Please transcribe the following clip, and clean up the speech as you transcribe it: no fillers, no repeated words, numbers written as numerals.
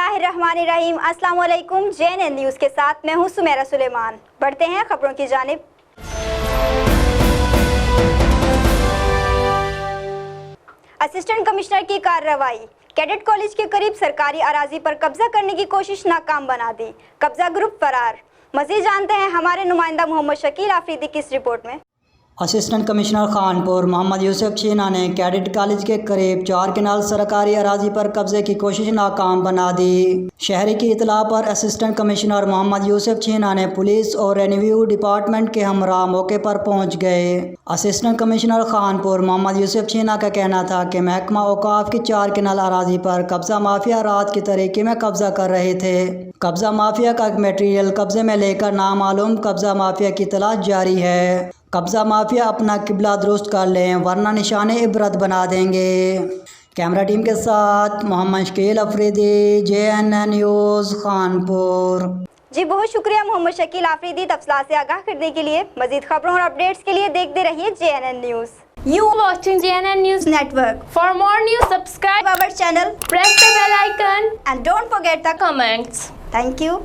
बिस्मिल्लाहिर्रहमानिर्रहीम। अस्सलाम वालेकुम। JNN न्यूज़ के साथ मैं हूँ सुमेरा सुलेमान। बढ़ते हैं खबरों की जानिब। असिस्टेंट कमिश्नर की कार्रवाई। कैडेट कॉलेज के करीब सरकारी अराजी पर कब्जा करने की कोशिश नाकाम बना दी। कब्जा ग्रुप फरार। मज़ीद जानते हैं हमारे नुमाइंदा मोहम्मद शकील आफरीदी की इस रिपोर्ट में। असिस्टेंट कमिश्नर खानपुर मोहम्मद यूसुफ छीना ने कैडेट कॉलेज के करीब 4 कनाल सरकारी अराजी पर कब्जे की कोशिश नाकाम बना दी। शहरी की इतला पर असिस्टेंट कमिश्नर मोहम्मद यूसुफ छीना ने पुलिस और रेवेन्यू डिपार्टमेंट के हमरा मौके पर पहुंच गए। असिस्टेंट कमिश्नर खानपुर मोहम्मद यूसुफ छीना का कहना था कि महकमा औकाफ की 4 कनाल अराजी पर कब्जा माफिया रात के तरीके में कब्जा कर रहे थे। कब्जा माफिया का मटेरियल कब्जे में लेकर नामालूम कब्जा माफिया की तलाश जारी है। कब्जा माफिया अपना किबला दुरुस्त कर लें वरना निशाने इबरत बना देंगे। कैमरा टीम के साथ मोहम्मद शकील आफरीदी, JNN न्यूज़ खानपुर। जी बहुत शुक्रिया मोहम्मद शकील आफरीदी तफसीलात से आगाह करने के लिए। मजीद खबरों और अपडेट्स के लिए देखते रहिए JNN news. You watching JNN News Network. For more news, subscribe our channel, press the bell icon and don't forget the comments. Thank you.